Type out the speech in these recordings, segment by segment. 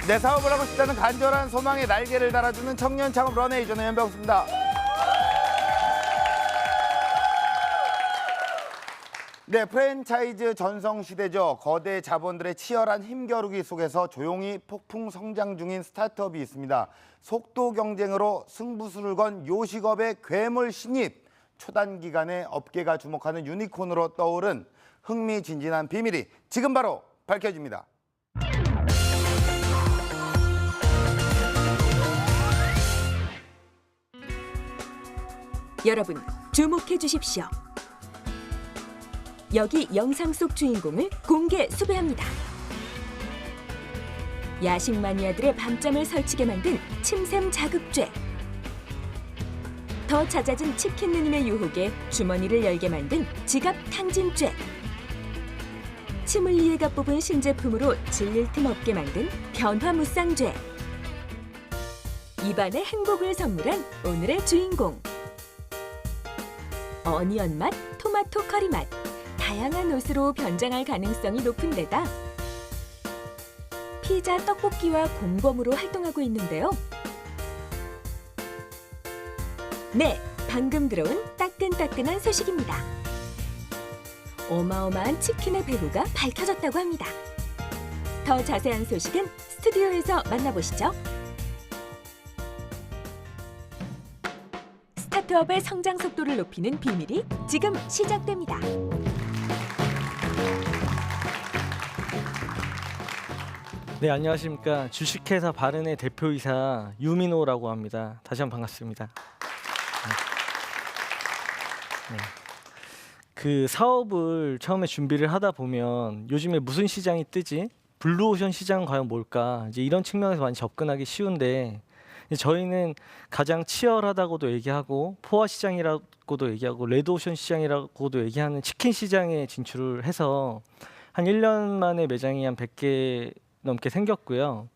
내 사업을 하고 싶다는 간절한 소망에 날개를 달아주는 청년 창업 런웨이저는 연병수입니다. 네, 프랜차이즈 전성시대죠. 거대 자본들의 치열한 힘겨루기 속에서 조용히 폭풍 성장 중인 스타트업이 있습니다. 속도 경쟁으로 승부수를 건 요식업의 괴물 신입. 초단기간에 업계가 주목하는 유니콘으로 떠오른 흥미진진한 비밀이 지금 바로 밝혀집니다. 여러분, 주목해 주십시오. 여기 영상 속 주인공을 공개 수배합니다. 야식 마니아들의 밤잠을 설치게 만든 침샘 자극죄. 더 잦아진 치킨 누님의 유혹에 주머니를 열게 만든 지갑 탕진죄. 치물리에가 뽑은 신제품으로 질릴 틈 없게 만든 변화무쌍죄. 입안의 행복을 선물한 오늘의 주인공. 어니언 맛, 토마토 커리 맛. 다양한 옷으로 변장할 가능성이 높은 데다 피자, 떡볶이와 공범으로 활동하고 있는데요. 네, 방금 들어온 따끈따끈한 소식입니다. 어마어마한 치킨의 배부가 밝혀졌다고 합니다. 더 자세한 소식은 스튜디오에서 만나보시죠. 스타트업의 성장 속도를 높이는 비밀이 지금 시작됩니다. 네, 안녕하십니까. 주식회사 바른의 대표이사 유민호라고 합니다. 다시 한번 반갑습니다. 네. 그 사업을 처음에 준비를 하다 보면 요즘에 무슨 시장이 뜨지? 블루오션 시장은 과연 뭘까? 이제 이런 측면에서 많이 접근하기 쉬운데 저희는 가장 치열하다고도 얘기하고 포화 시장이라고도 얘기하고 레드오션 시장이라고도 얘기하는 치킨 시장에 진출을 해서 한 1년 만에 매장이 한 100개 넘게 생겼고요.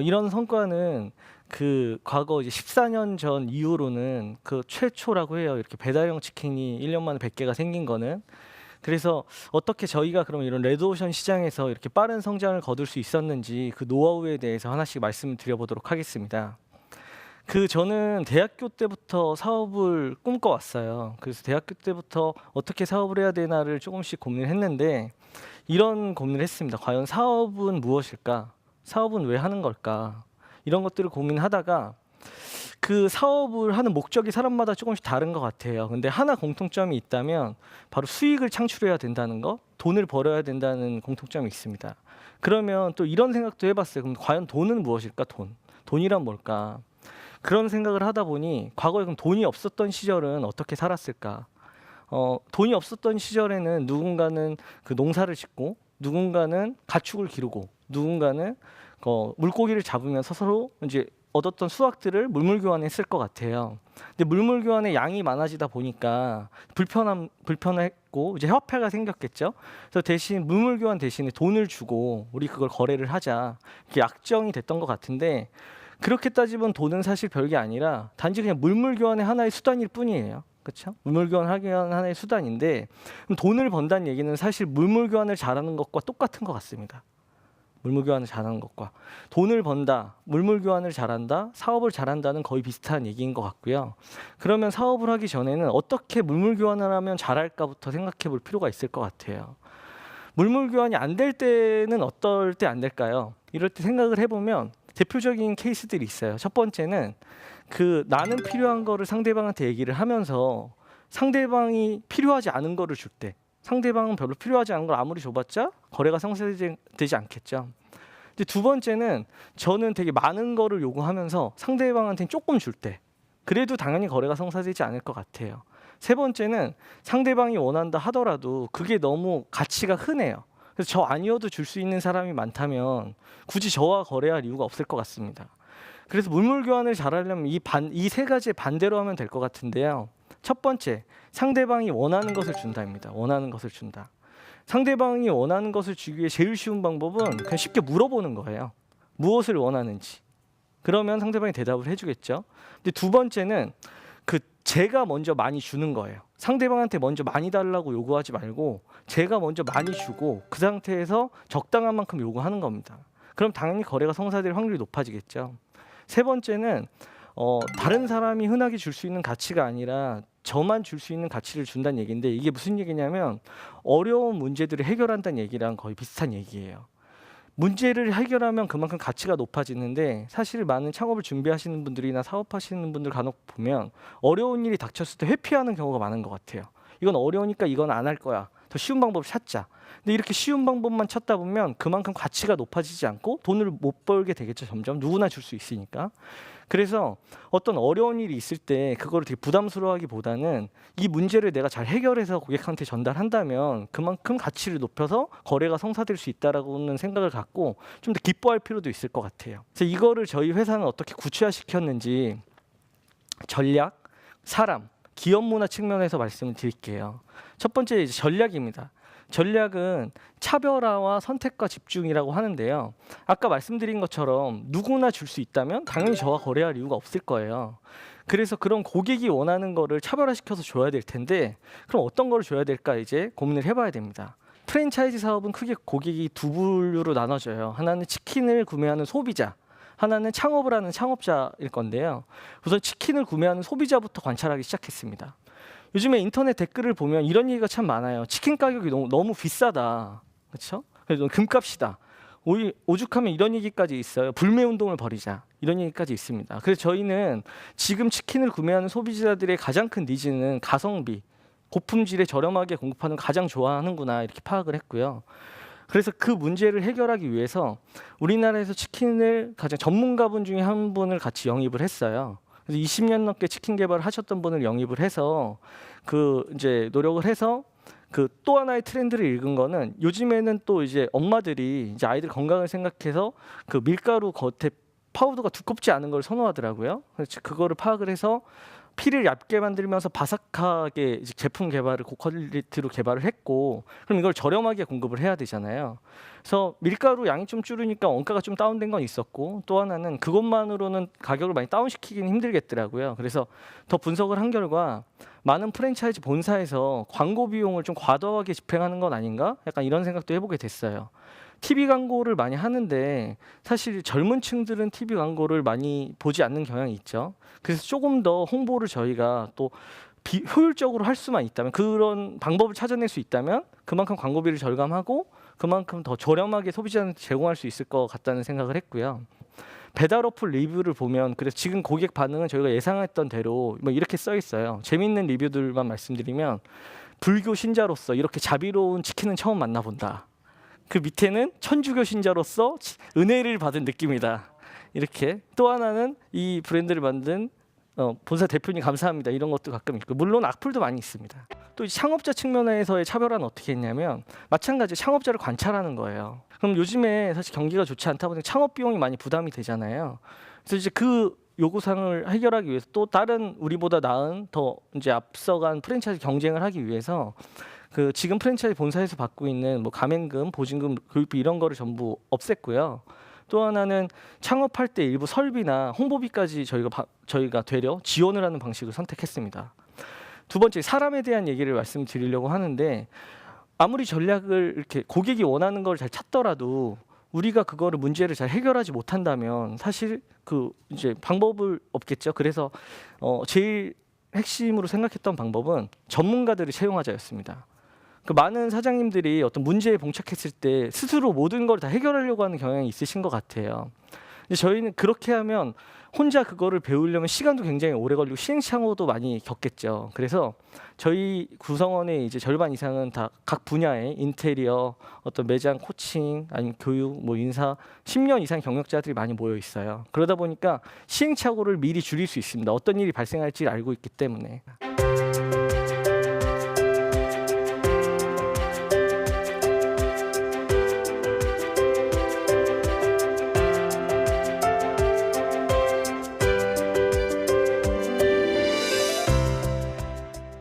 이런 성과는 그 과거 이제 14년 전 이후로는 그 최초라고 해요. 이렇게 배달형 치킨이 1년 만에 100개가 생긴 거는. 그래서 어떻게 저희가 그럼 이런 레드오션 시장에서 이렇게 빠른 성장을 거둘 수 있었는지 그 노하우에 대해서 하나씩 말씀을 드려보도록 하겠습니다. 저는 대학교 때부터 사업을 꿈꿔왔어요. 그래서 대학교 때부터 어떻게 사업을 해야 되나를 조금씩 고민을 했는데 이런 고민을 했습니다. 과연 사업은 무엇일까? 사업은 왜 하는 걸까? 이런 것들을 고민하다가 그 사업을 하는 목적이 사람마다 조금씩 다른 것 같아요. 근데 하나 공통점이 있다면 바로 수익을 창출해야 된다는 거, 돈을 벌어야 된다는 공통점이 있습니다. 그러면 또 이런 생각도 해봤어요. 그럼 과연 돈은 무엇일까? 돈이란 뭘까? 그런 생각을 하다 보니 과거에 그럼 돈이 없었던 시절은 어떻게 살았을까? 돈이 없었던 시절에는 누군가는 그 농사를 짓고 누군가는 가축을 기르고 누군가는 물고기를 잡으면서 서로 이제 얻었던 수확들을 물물 교환했을 것 같아요. 근데 물물 교환의 양이 많아지다 보니까 불편했고 이제 화폐가 생겼겠죠. 그래서 대신 물물 교환 대신에 돈을 주고 우리 그걸 거래를 하자 이렇게 약정이 됐던 것 같은데 그렇게 따지면 돈은 사실 별게 아니라 단지 그냥 물물 교환의 하나의 수단일 뿐이에요. 그렇죠? 물물 교환하기 위한 하나의 수단인데 그럼 돈을 번다는 얘기는 사실 물물 교환을 잘하는 것과 똑같은 것 같습니다. 물물 교환을 잘하는 것과 돈을 번다, 물물 교환을 잘한다, 사업을 잘한다는 거의 비슷한 얘기인 것 같고요. 그러면 사업을 하기 전에는 어떻게 물물 교환을 하면 잘할까부터 생각해 볼 필요가 있을 것 같아요. 물물 교환이 안 될 때는 어떨 때 안 될까요? 이럴 때 생각을 해보면 대표적인 케이스들이 있어요. 첫 번째는 나는 필요한 거를 상대방한테 얘기를 하면서 상대방이 필요하지 않은 거를 줄 때 상대방은 별로 필요하지 않은 걸 아무리 줘봤자 거래가 성사되지 않겠죠. 근데 두 번째는 저는 되게 많은 거를 요구하면서 상대방한테는 조금 줄 때 그래도 당연히 거래가 성사되지 않을 것 같아요. 세 번째는 상대방이 원한다 하더라도 그게 너무 가치가 흔해요. 그래서 저 아니어도 줄 수 있는 사람이 많다면 굳이 저와 거래할 이유가 없을 것 같습니다. 그래서 물물 교환을 잘하려면 이 세 가지의 반대로 하면 될 것 같은데요. 첫 번째, 상대방이 원하는 것을 준다입니다. 원하는 것을 준다. 상대방이 원하는 것을 주기 위해 제일 쉬운 방법은 그냥 쉽게 물어보는 거예요. 무엇을 원하는지. 그러면 상대방이 대답을 해주겠죠. 근데 두 번째는 제가 먼저 많이 주는 거예요. 상대방한테 먼저 많이 달라고 요구하지 말고 제가 먼저 많이 주고 그 상태에서 적당한 만큼 요구하는 겁니다. 그럼 당연히 거래가 성사될 확률이 높아지겠죠. 세 번째는 다른 사람이 흔하게 줄 수 있는 가치가 아니라 저만 줄 수 있는 가치를 준다는 얘기인데, 이게 무슨 얘기냐면 어려운 문제들을 해결한다는 얘기랑 거의 비슷한 얘기예요. 문제를 해결하면 그만큼 가치가 높아지는데, 사실 많은 창업을 준비하시는 분들이나 사업하시는 분들 간혹 보면 어려운 일이 닥쳤을 때 회피하는 경우가 많은 것 같아요. 이건 어려우니까 이건 안 할 거야. 더 쉬운 방법을 찾자. 근데 이렇게 쉬운 방법만 찾다 보면 그만큼 가치가 높아지지 않고 돈을 못 벌게 되겠죠. 점점 누구나 줄 수 있으니까. 그래서 어떤 어려운 일이 있을 때 그거를 되게 부담스러워하기보다는 이 문제를 내가 잘 해결해서 고객한테 전달한다면 그만큼 가치를 높여서 거래가 성사될 수 있다라고는 생각을 갖고 좀 더 기뻐할 필요도 있을 것 같아요. 그래서 이거를 저희 회사는 어떻게 구체화시켰는지 전략, 사람, 기업 문화 측면에서 말씀을 드릴게요. 첫 번째 이제 전략입니다. 전략은 차별화와 선택과 집중이라고 하는데요. 아까 말씀드린 것처럼 누구나 줄 수 있다면 당연히 저와 거래할 이유가 없을 거예요. 그래서 그런 고객이 원하는 거를 차별화시켜서 줘야 될 텐데, 그럼 어떤 거를 줘야 될까 이제 고민을 해봐야 됩니다. 프랜차이즈 사업은 크게 고객이 두 분류로 나눠져요. 하나는 치킨을 구매하는 소비자, 하나는 창업을 하는 창업자일 건데요. 우선 치킨을 구매하는 소비자부터 관찰하기 시작했습니다. 요즘에 인터넷 댓글을 보면 이런 얘기가 참 많아요. 치킨 가격이 너무 비싸다. 그렇죠? 그래서 금값이다. 오죽하면 이런 얘기까지 있어요. 불매 운동을 벌이자. 이런 얘기까지 있습니다. 그래서 저희는 지금 치킨을 구매하는 소비자들의 가장 큰 니즈는 가성비, 고품질에 저렴하게 공급하는 걸 가장 좋아하는구나 이렇게 파악을 했고요. 그래서 그 문제를 해결하기 위해서 우리나라에서 치킨을 가장 전문가분 중에 한 분을 같이 영입을 했어요. 그래서 20년 넘게 치킨 개발을 하셨던 분을 영입을 해서 이제 노력을 해서 또 하나의 트렌드를 읽은 거는, 요즘에는 또 이제 엄마들이 이제 아이들 건강을 생각해서 밀가루 겉에 파우더가 두껍지 않은 걸 선호하더라고요. 그래서 그거를 파악을 해서 피를 얇게 만들면서 바삭하게 이제 제품 개발을 고퀄리티로 개발을 했고, 그럼 이걸 저렴하게 공급을 해야 되잖아요. 그래서 밀가루 양이 좀 줄으니까 원가가 좀 다운된 건 있었고, 또 하나는 그것만으로는 가격을 많이 다운시키기는 힘들겠더라고요. 그래서 더 분석을 한 결과 많은 프랜차이즈 본사에서 광고 비용을 좀 과도하게 집행하는 건 아닌가? 약간 이런 생각도 해보게 됐어요. TV 광고를 많이 하는데 사실 젊은 층들은 TV 광고를 많이 보지 않는 경향이 있죠. 그래서 조금 더 홍보를 저희가 또 효율적으로 할 수만 있다면, 그런 방법을 찾아낼 수 있다면 그만큼 광고비를 절감하고 그만큼 더 저렴하게 소비자한테 제공할 수 있을 것 같다는 생각을 했고요. 배달 어플 리뷰를 보면, 그래서 지금 고객 반응은 저희가 예상했던 대로 뭐 이렇게 써 있어요. 재밌는 리뷰들만 말씀드리면, 불교 신자로서 이렇게 자비로운 치킨은 처음 만나본다. 그 밑에는 천주교 신자로서 은혜를 받은 느낌이다. 이렇게. 또 하나는 이 브랜드를 만든 본사 대표님 감사합니다. 이런 것도 가끔 있고, 물론 악플도 많이 있습니다. 또 창업자 측면에서의 차별화는 어떻게 했냐면, 마찬가지 창업자를 관찰하는 거예요. 그럼 요즘에 사실 경기가 좋지 않다 보니 창업 비용이 많이 부담이 되잖아요. 그래서 이제 그 요구사항을 해결하기 위해서 또 다른 우리보다 나은 더 이제 앞서간 프랜차이즈 경쟁을 하기 위해서 지금 프랜차이즈 본사에서 받고 있는 뭐 가맹금, 보증금, 교육비 이런 거를 전부 없앴고요. 또 하나는 창업할 때 일부 설비나 홍보비까지 저희가 되려 지원을 하는 방식을 선택했습니다. 두 번째, 사람에 대한 얘기를 말씀드리려고 하는데, 아무리 전략을 이렇게 고객이 원하는 걸 잘 찾더라도 우리가 그거를 문제를 잘 해결하지 못한다면 사실 이제 방법을 없겠죠. 그래서 제일 핵심으로 생각했던 방법은 전문가들을 채용하자였습니다. 많은 사장님들이 어떤 문제에 봉착했을 때 스스로 모든 걸 다 해결하려고 하는 경향이 있으신 것 같아요. 근데 저희는 그렇게 하면 혼자 그거를 배우려면 시간도 굉장히 오래 걸리고 시행착오도 많이 겪겠죠. 그래서 저희 구성원의 이제 절반 이상은 다 각 분야의 인테리어, 어떤 매장 코칭, 아니면 교육, 뭐 인사 10년 이상 경력자들이 많이 모여 있어요. 그러다 보니까 시행착오를 미리 줄일 수 있습니다. 어떤 일이 발생할지 알고 있기 때문에.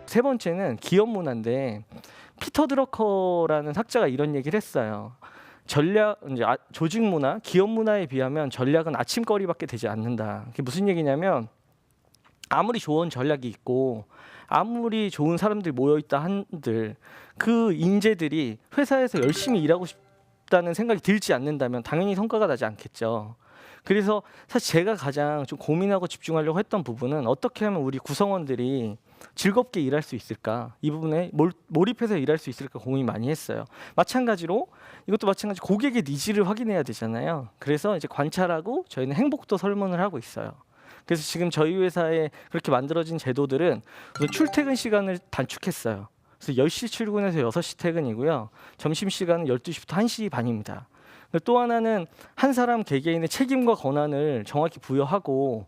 세 번째는 기업 문화인데, 피터 드러커라는 학자가 이런 얘기를 했어요. 조직 문화, 기업 문화에 비하면 전략은 아침거리밖에 되지 않는다. 그게 무슨 얘기냐면, 아무리 좋은 전략이 있고 아무리 좋은 사람들이 모여 있다 한들 그 인재들이 회사에서 열심히 일하고 싶다는 생각이 들지 않는다면 당연히 성과가 나지 않겠죠. 그래서 사실 제가 가장 좀 고민하고 집중하려고 했던 부분은 어떻게 하면 우리 구성원들이 즐겁게 일할 수 있을까, 이 부분에 몰입해서 일할 수 있을까 고민 많이 했어요. 마찬가지로 이것도 마찬가지 고객의 니즈를 확인해야 되잖아요. 그래서 이제 관찰하고 저희는 행복도 설문을 하고 있어요. 그래서 지금 저희 회사에 그렇게 만들어진 제도들은 우선 출퇴근 시간을 단축했어요. 그래서 10시 출근해서 6시 퇴근이고요. 점심시간은 12시부터 1시 반입니다. 또 하나는 한 사람 개개인의 책임과 권한을 정확히 부여하고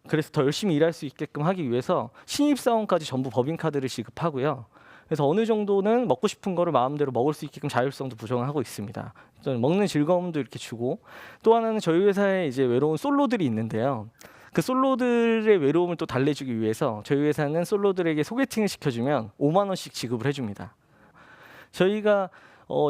그래서 더 열심히 일할 수 있게끔 하기 위해서 신입사원까지 전부 법인카드를 지급하고요. 그래서 어느 정도는 먹고 싶은 거를 마음대로 먹을 수 있게끔 자율성도 보장하고 있습니다. 먹는 즐거움도 이렇게 주고, 또 하나는 저희 회사에 이제 외로운 솔로들이 있는데요. 그 솔로들의 외로움을 또 달래주기 위해서 저희 회사는 솔로들에게 소개팅을 시켜주면 5만 원씩 지급을 해줍니다. 저희가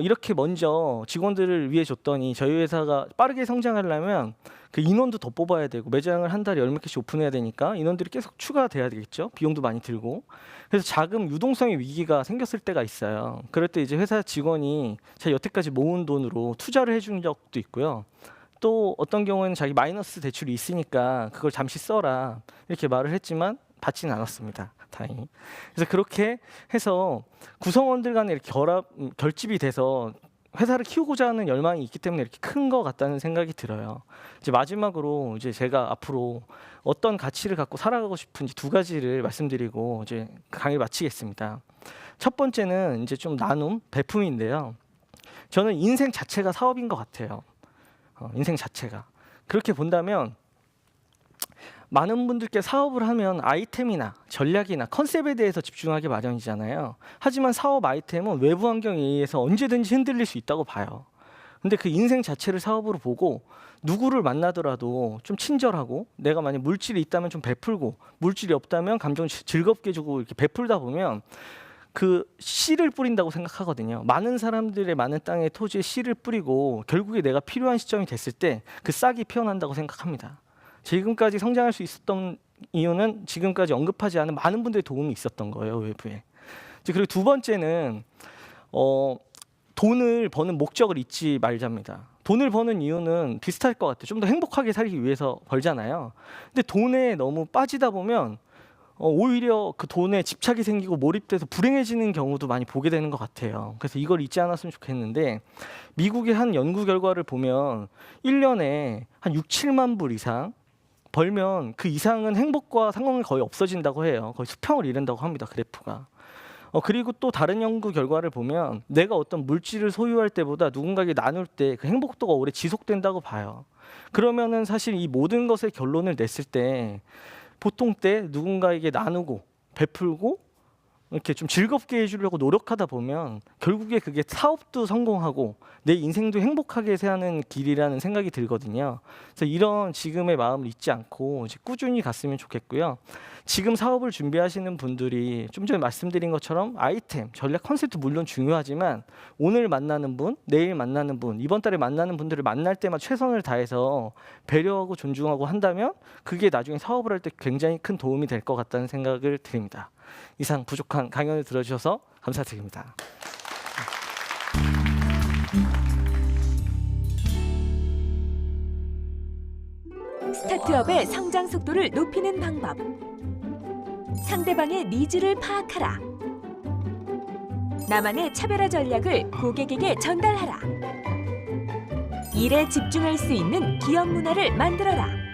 이렇게 먼저 직원들을 위해 줬더니 저희 회사가 빠르게 성장하려면 그 인원도 더 뽑아야 되고 매장을 한 달에 10몇 개씩 오픈해야 되니까 인원들이 계속 추가돼야 되겠죠. 비용도 많이 들고. 그래서 자금 유동성의 위기가 생겼을 때가 있어요. 그럴 때 이제 회사 직원이 제가 여태까지 모은 돈으로 투자를 해준 적도 있고요. 또 어떤 경우에는 자기 마이너스 대출이 있으니까 그걸 잠시 써라 이렇게 말을 했지만 받지는 않았습니다. 다행히. 그래서 그렇게 해서 구성원들 간에 이렇게 결집이 돼서 회사를 키우고자 하는 열망이 있기 때문에 이렇게 큰 것 같다는 생각이 들어요. 이제 마지막으로 이제 제가 앞으로 어떤 가치를 갖고 살아가고 싶은지 두 가지를 말씀드리고 이제 강의를 마치겠습니다. 첫 번째는 이제 좀 나눔, 배품인데요. 저는 인생 자체가 사업인 것 같아요. 인생 자체가. 그렇게 본다면 많은 분들께 사업을 하면 아이템이나 전략이나 컨셉에 대해서 집중하기 마련이잖아요. 하지만 사업 아이템은 외부 환경에 의해서 언제든지 흔들릴 수 있다고 봐요. 근데 그 인생 자체를 사업으로 보고 누구를 만나더라도 좀 친절하고, 내가 만약 물질이 있다면 좀 베풀고, 물질이 없다면 감정 즐겁게 주고 이렇게 베풀다 보면 그 씨를 뿌린다고 생각하거든요. 많은 사람들의 많은 땅에 토지에 씨를 뿌리고 결국에 내가 필요한 시점이 됐을 때 그 싹이 피어난다고 생각합니다. 지금까지 성장할 수 있었던 이유는 지금까지 언급하지 않은 많은 분들의 도움이 있었던 거예요, 외부에. 그리고 두 번째는 돈을 버는 목적을 잊지 말자입니다. 돈을 버는 이유는 비슷할 것 같아요. 좀 더 행복하게 살기 위해서 벌잖아요. 근데 돈에 너무 빠지다 보면 오히려 그 돈에 집착이 생기고 몰입돼서 불행해지는 경우도 많이 보게 되는 것 같아요. 그래서 이걸 잊지 않았으면 좋겠는데, 미국의 한 연구 결과를 보면 1년에 한 6, 7만 불 이상 벌면 그 이상은 행복과 상관이 거의 없어진다고 해요. 거의 수평을 이룬다고 합니다, 그래프가. 그리고 또 다른 연구 결과를 보면 내가 어떤 물질을 소유할 때보다 누군가에게 나눌 때 그 행복도가 오래 지속된다고 봐요. 그러면은 사실 이 모든 것의 결론을 냈을 때 보통 때 누군가에게 나누고 베풀고 이렇게 좀 즐겁게 해주려고 노력하다 보면 결국에 그게 사업도 성공하고 내 인생도 행복하게 사는 길이라는 생각이 들거든요. 그래서 이런 지금의 마음을 잊지 않고 이제 꾸준히 갔으면 좋겠고요. 지금 사업을 준비하시는 분들이 좀 전에 말씀드린 것처럼 아이템, 전략, 컨셉도 물론 중요하지만 오늘 만나는 분, 내일 만나는 분, 이번 달에 만나는 분들을 만날 때만 최선을 다해서 배려하고 존중하고 한다면 그게 나중에 사업을 할 때 굉장히 큰 도움이 될 것 같다는 생각을 드립니다. 이상 부족한 강연을 들어주셔서 감사드립니다. 스타트업의 성장 속도를 높이는 방법. 상대방의 니즈를 파악하라. 나만의 차별화 전략을 고객에게 전달하라. 일에 집중할 수 있는 기업 문화를 만들어라.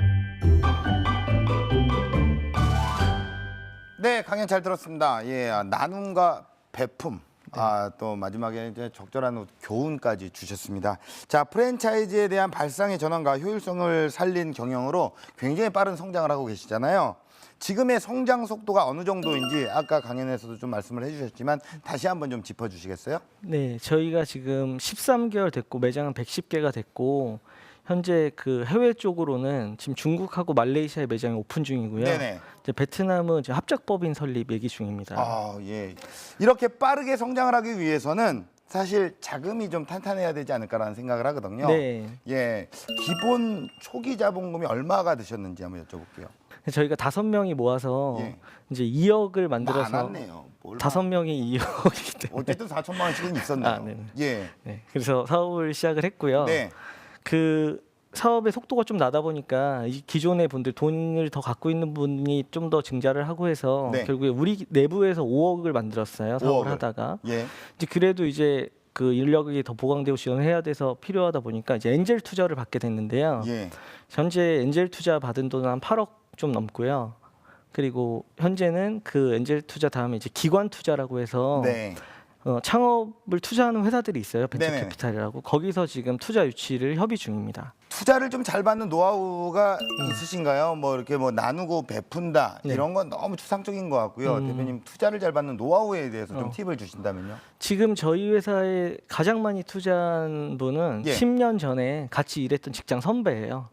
네, 강연 잘 들었습니다. 예, 나눔과 배품. 또 마지막에 이제 적절한 교훈까지 주셨습니다. 자, 프랜차이즈에 대한 발상의 전환과 효율성을 살린 경영으로 굉장히 빠른 성장을 하고 계시잖아요. 지금의 성장 속도가 어느 정도인지 아까 강연에서도 좀 말씀을 해주셨지만 다시 한번 좀 짚어주시겠어요? 네, 저희가 지금 13개월 됐고 매장은 110개가 됐고 현재 그 해외 쪽으로는 지금 중국하고 말레이시아의 매장이 오픈 중이고요. 네네. 이제 베트남은 이제 합작법인 설립 얘기 중입니다. 예. 이렇게 빠르게 성장을 하기 위해서는 사실 자금이 좀 탄탄해야 되지 않을까라는 생각을 하거든요. 네. 예. 기본 초기 자본금이 얼마가 드셨는지 한번 여쭤볼게요. 저희가 5명이 모아서 예. 이제 2억을 만들어서 많았네요. 5명이 2억이기 때문에 어쨌든 4천만 원씩은 있었네요. 아, 네네. 예. 네, 그래서 사업을 시작을 했고요. 네. 그 사업의 속도가 좀 나다 보니까 이 기존의 분들 돈을 더 갖고 있는 분이 좀 더 증자를 하고 해서 네. 결국에 우리 내부에서 5억을 만들었어요. 사업을 5억을. 하다가 예. 이제 그래도 이제 그 인력이 더 보강되고 지원해야 돼서 필요하다 보니까 이제 엔젤 투자를 받게 됐는데요. 예. 현재 엔젤 투자 받은 돈은 한 8억 좀 넘고요. 그리고 현재는 그 엔젤 투자 다음에 이제 기관 투자라고 해서 네. 창업을 투자하는 회사들이 있어요. 벤처 네네. 캐피탈이라고. 거기서 지금 투자 유치를 협의 중입니다. 투자를 좀 잘 받는 노하우가 있으신가요? 뭐 이렇게 뭐 나누고 베푼다 네. 이런 건 너무 추상적인 것 같고요. 대표님 투자를 잘 받는 노하우에 대해서 좀 팁을 주신다면요. 지금 저희 회사에 가장 많이 투자한 분은 예. 10년 전에 같이 일했던 직장 선배예요.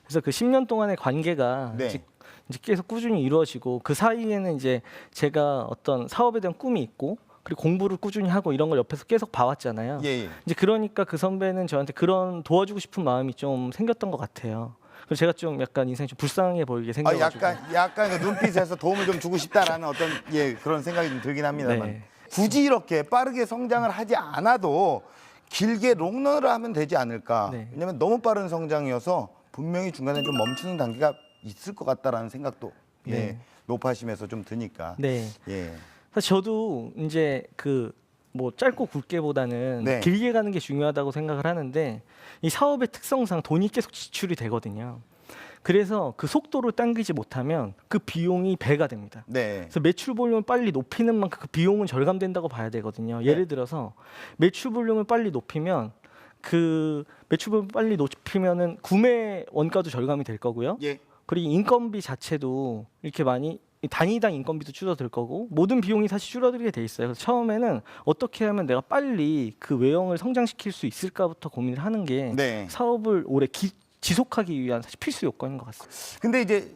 그래서 그 10년 동안의 관계가 네. 이제 계속 꾸준히 이루어지고 그 사이에는 이제 제가 어떤 사업에 대한 꿈이 있고 그리고 공부를 꾸준히 하고 이런 걸 옆에서 계속 봐왔잖아요. 예, 예. 이제 그러니까 그 선배는 저한테 그런 도와주고 싶은 마음이 좀 생겼던 것 같아요. 그래서 제가 좀 약간 인생이 좀 불쌍해 보이게 생겨가지고. 약간 그 눈빛에서 도움을 좀 주고 싶다라는 어떤 그런 생각이 좀 들긴 합니다만 네. 굳이 이렇게 빠르게 성장을 하지 않아도 길게 롱런을 하면 되지 않을까. 네. 왜냐면 너무 빠른 성장이어서 분명히 중간에 좀 멈추는 단계가 있을 것 같다라는 생각도 네. 높아심에서 좀 드니까. 네. 예. 사실 저도 이제 그 뭐 짧고 굵게보다는 네. 길게 가는 게 중요하다고 생각을 하는데 이 사업의 특성상 돈이 계속 지출이 되거든요. 그래서 그 속도를 당기지 못하면 그 비용이 배가 됩니다. 네. 그래서 매출 볼륨을 빨리 높이는 만큼 그 비용은 절감된다고 봐야 되거든요. 예를 들어서 매출 볼륨을 빨리 높이면 그 매출 볼륨을 빨리 높이면은 구매 원가도 절감이 될 거고요. 예. 그리고 인건비 자체도 이렇게 많이 단위당 인건비도 줄어들 거고 모든 비용이 사실 줄어들게 돼 있어요. 그래서 처음에는 어떻게 하면 내가 빨리 그 외형을 성장시킬 수 있을까부터 고민을 하는 게 네. 사업을 오래 지속하기 위한 사실 필수 요건인 것 같습니다. 근데 이제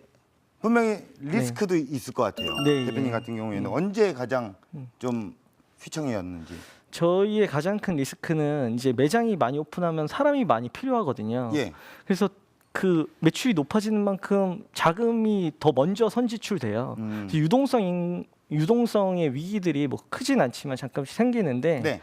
분명히 리스크도 있을 것 같아요. 네, 대표님 예. 같은 경우에는 언제 가장 좀 휘청이었는지. 저희의 가장 큰 리스크는 이제 매장이 많이 오픈하면 사람이 많이 필요하거든요. 예. 그래서 그 매출이 높아지는 만큼 자금이 더 먼저 선지출돼요. 그래서 유동성의 위기들이 뭐 크진 않지만 잠깐씩 생기는데 네.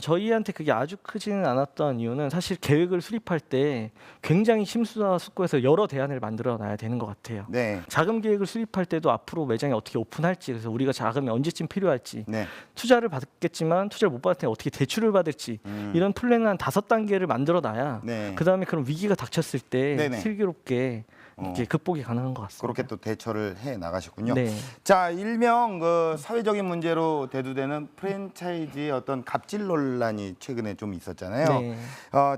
저희한테 그게 아주 크지는 않았던 이유는 사실 계획을 수립할 때 굉장히 심사숙고해서 여러 대안을 만들어 놔야 되는 것 같아요. 네. 자금 계획을 수립할 때도 앞으로 매장이 어떻게 오픈할지, 그래서 우리가 자금이 언제쯤 필요할지, 네. 투자를 받겠지만 투자를 못 받을 때 어떻게 대출을 받을지 이런 플랜을 한 5단계를 만들어 놔야 네. 그다음에 그런 위기가 닥쳤을 때 네네. 슬기롭게 이렇게 극복이 가능한 것 같습니다. 그렇게 또 대처를 해 나가셨군요. 네. 자, 일명 그 사회적인 문제로 대두되는 프랜차이즈의 어떤 갑질 논란이 최근에 좀 있었잖아요. 네.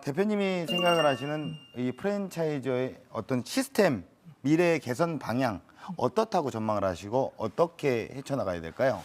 대표님이 생각을 하시는 이 프랜차이즈의 어떤 시스템, 미래 개선 방향 어떻다고 전망을 하시고 어떻게 헤쳐나가야 될까요?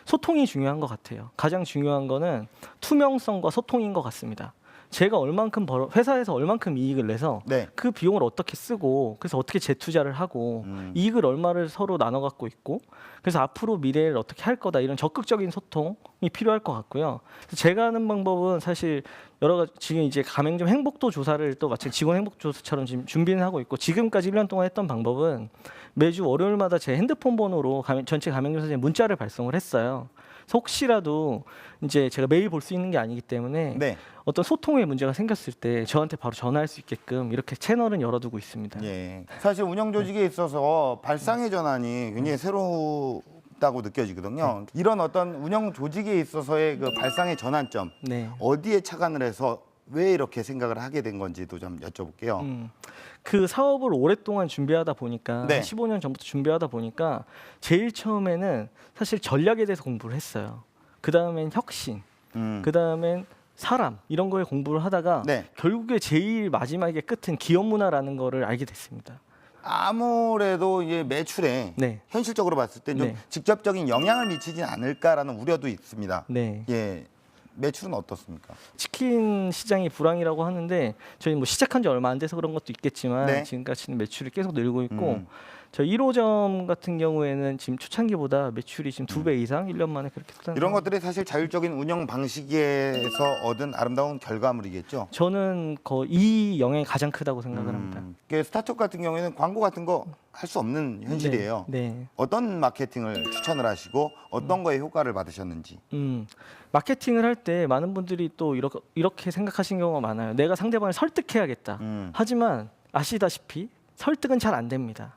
소통이 중요한 것 같아요. 가장 중요한 거는 투명성과 소통인 것 같습니다. 제가 얼만큼 회사에서 얼만큼 이익을 내서 네. 그 비용을 어떻게 쓰고 그래서 어떻게 재투자를 하고 이익을 얼마를 서로 나눠 갖고 있고 그래서 앞으로 미래를 어떻게 할 거다 이런 적극적인 소통이 필요할 것 같고요. 그래서 제가 하는 방법은 사실 여러 가지 지금 이제 가맹점 행복도 조사를 또 마치 직원 행복 조사처럼 지금 준비는 하고 있고 지금까지 1년 동안 했던 방법은 매주 월요일마다 제 핸드폰 번호로 전체 가맹점 사장에 문자를 발송을 했어요. 그래서 혹시라도 이제 제가 매일 볼 수 있는 게 아니기 때문에 네. 어떤 소통에 문제가 생겼을 때 저한테 바로 전화할 수 있게끔 이렇게 채널은 열어두고 있습니다. 예. 사실 운영 조직에 있어서 발상의 전환이 굉장히 새롭다고 느껴지거든요. 이런 어떤 운영 조직에 있어서의 그 발상의 전환점 네. 어디에 착안을 해서 왜 이렇게 생각을 하게 된 건지도 좀 여쭤볼게요. 그 사업을 오랫동안 준비하다 보니까 네. 15년 전부터 준비하다 보니까 제일 처음에는 사실 전략에 대해서 공부를 했어요. 그 다음엔 혁신, 그 다음엔 사람 이런 거에 공부를 하다가 네. 결국에 제일 마지막에 끝은 기업 문화라는 거를 알게 됐습니다. 아무래도 이제 매출에 네. 현실적으로 봤을 때 좀 네. 직접적인 영향을 미치진 않을까라는 우려도 있습니다. 네. 예. 매출은 어떻습니까? 치킨 시장이 불황이라고 하는데 저희 뭐 시작한 지 얼마 안 돼서 그런 것도 있겠지만 네. 지금까지는 매출이 계속 늘고 있고 저 1호점 같은 경우에는 지금 초창기보다 매출이 지금 2배 이상 1년 만에 그렇게 쏟아나가고 이런 것들이 사실 자율적인 운영 방식에서 얻은 아름다운 결과물이겠죠. 저는 이 영향이 가장 크다고 생각을 합니다. 스타트업 같은 경우에는 광고 같은 거 할 수 없는 현실이에요. 네. 어떤 마케팅을 추천을 하시고 어떤 거에 효과를 받으셨는지. 마케팅을 할 때 많은 분들이 또 이렇게 생각하시는 경우가 많아요. 내가 상대방을 설득해야겠다. 하지만 아시다시피 설득은 잘 안 됩니다.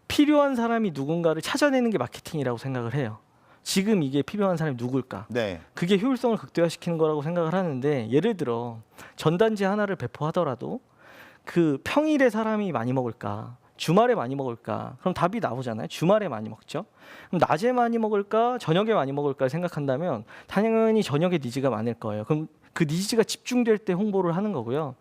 필요한 사람이 누군가를 찾아내는 게 마케팅이라고 생각을 해요. 지금 이게 필요한 사람이 누굴까? 네. 그게 효율성을 극대화시키는 거라고 생각을 하는데 예를 들어 전단지 하나를 배포하더라도 그 평일에 사람이 많이 먹을까? 주말에 많이 먹을까? 그럼 답이 나오잖아요. 주말에 많이 먹죠. 그럼 낮에 많이 먹을까? 저녁에 많이 먹을까? 생각한다면 당연히 저녁에 니즈가 많을 거예요. 그럼 그 니즈가 집중될 때 홍보를 하는 거고요.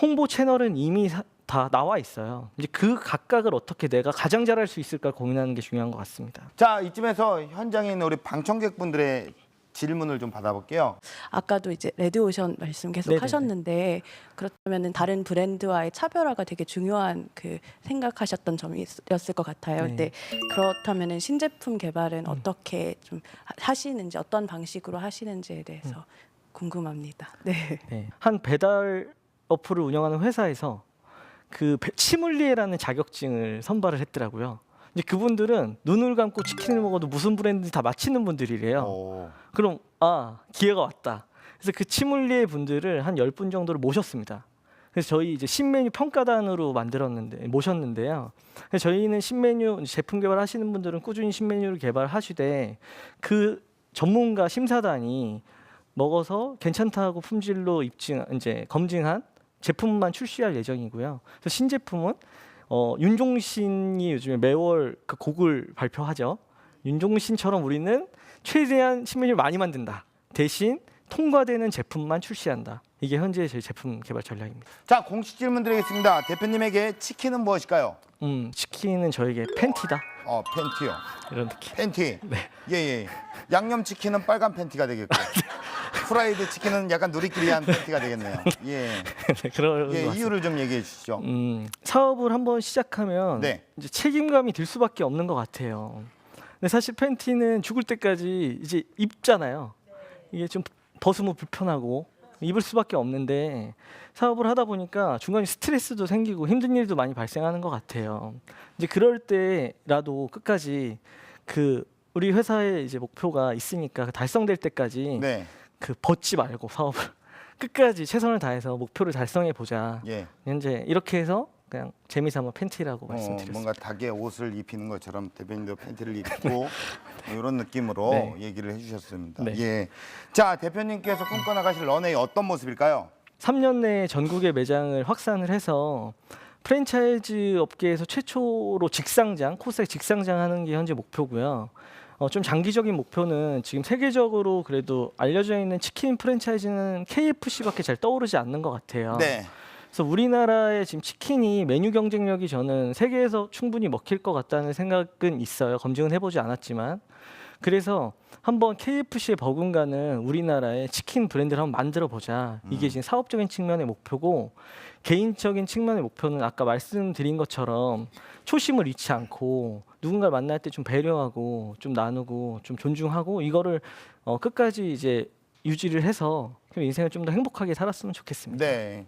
홍보 채널은 이미 다 나와 있어요. 이제 그 각각을 어떻게 내가 가장 잘할 수 있을까 고민하는 게 중요한 것 같습니다. 자, 이쯤에서 현장에 있는 우리 방청객분들의 질문을 좀 받아볼게요. 아까도 이제 레드오션 말씀 계속 네네네. 하셨는데 그렇다면은 다른 브랜드와의 차별화가 되게 중요한 그 생각하셨던 점이었을 것 같아요. 네. 근데 그렇다면은 신제품 개발은 어떻게 좀 하시는지 어떤 방식으로 하시는지에 대해서 궁금합니다. 네. 네. 한 배달 어플을 운영하는 회사에서 그 치믈리에라는 자격증을 선발을 했더라고요. 이제 그분들은 눈을 감고 치킨을 먹어도 무슨 브랜드인지 다 맞히는 분들이래요. 오. 그럼 기회가 왔다. 그래서 그 치믈리에 분들을 한 10분 정도를 모셨습니다. 그래서 저희 이제 신메뉴 평가단으로 모셨는데요. 그래서 저희는 신메뉴 제품 개발하시는 분들은 꾸준히 신메뉴를 개발하시되 그 전문가 심사단이 먹어서 괜찮다고 품질로 검증한 제품만 출시할 예정이고요. 그래서 신제품은 윤종신이 요즘에 매월 그 곡을 발표하죠. 윤종신처럼 우리는 최대한 신메뉴를 많이 만든다. 대신 통과되는 제품만 출시한다. 이게 현재 저희 제품 개발 전략입니다. 자, 공식 질문 드리겠습니다. 대표님에게 치킨은 무엇일까요? 치킨은 저에게 팬티다. 팬티요. 이런 느낌. 팬티. 예. 양념 치킨은 빨간 팬티가 되겠고. 프라이드 치킨은 약간 누리끼리한 팬티가 되겠네요. 예. 네, 그런 것 예, 같습니다. 이유를 좀 얘기해 주시죠. 사업을 한번 시작하면 네. 이제 책임감이 들 수밖에 없는 것 같아요. 근데 사실 팬티는 죽을 때까지 이제 입잖아요. 이게 좀 벗으면 불편하고 입을 수밖에 없는데 사업을 하다 보니까 중간에 스트레스도 생기고 힘든 일도 많이 발생하는 것 같아요. 이제 그럴 때라도 끝까지 그 우리 회사의 이제 목표가 있으니까 달성될 때까지 네. 그 벗지 말고 사업을 끝까지 최선을 다해서 목표를 달성해 보자. 예. 현재 이렇게 해서 그냥 재미삼아 팬티라고 말씀드렸습니다. 뭔가 닭의 옷을 입히는 것처럼 대표님도 팬티를 입고 이런 느낌으로 네. 얘기를 해주셨습니다. 네. 예. 자, 대표님께서 꿈꿔나가실 런웨이 어떤 모습일까요? 3년 내에 전국의 매장을 확산을 해서 프랜차이즈 업계에서 최초로 코스닥 직상장하는 게 현재 목표고요. 좀 장기적인 목표는 지금 세계적으로 그래도 알려져 있는 치킨 프랜차이즈는 KFC밖에 잘 떠오르지 않는 것 같아요. 네. 그래서 우리나라의 지금 치킨이 메뉴 경쟁력이 저는 세계에서 충분히 먹힐 것 같다는 생각은 있어요. 검증은 해보지 않았지만. 그래서 한번 KFC에 버금가는 우리나라의 치킨 브랜드를 한번 만들어 보자. 이게 지금 사업적인 측면의 목표고 개인적인 측면의 목표는 아까 말씀드린 것처럼 초심을 잃지 않고 누군가를 만날 때 좀 배려하고 좀 나누고 좀 존중하고 이거를 끝까지 이제 유지를 해서 인생을 좀 더 행복하게 살았으면 좋겠습니다. 네.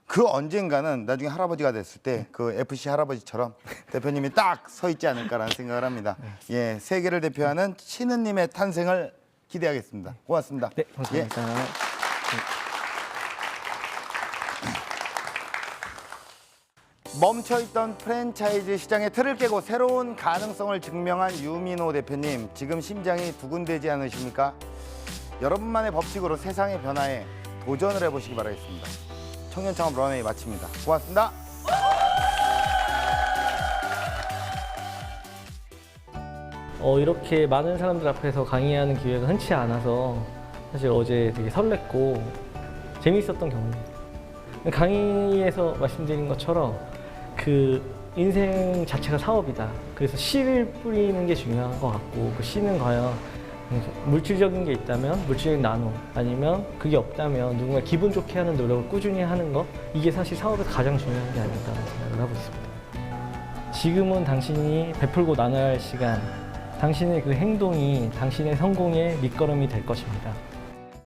그 언젠가는 나중에 할아버지가 됐을 때 그 FC 할아버지처럼 대표님이 딱 서 있지 않을까라는 생각을 합니다. 예, 세계를 대표하는 신은님의 탄생을 기대하겠습니다. 고맙습니다. 네, 감사합니다. 멈춰있던 프랜차이즈 시장의 틀을 깨고 새로운 가능성을 증명한 유민호 대표님, 지금 심장이 두근대지 않으십니까? 여러분만의 법칙으로 세상의 변화에 도전을 해보시기 바라겠습니다. 청년창업 런웨이 마칩니다. 고맙습니다. 이렇게 많은 사람들 앞에서 강의하는 기회가 흔치 않아서 사실 어제 되게 설렜고 재미있었던 경험입니다. 강의에서 말씀드린 것처럼 그 인생 자체가 사업이다. 그래서 씨를 뿌리는 게 중요한 것 같고 그 씨는 과연 물질적인 게 있다면 물질적인 나눔 아니면 그게 없다면 누군가 기분 좋게 하는 노력을 꾸준히 하는 것 이게 사실 사업에서 가장 중요한 게 아닐까 생각을 하고 있습니다. 지금은 당신이 베풀고 나눠야 할 시간, 당신의 그 행동이 당신의 성공의 밑거름이 될 것입니다.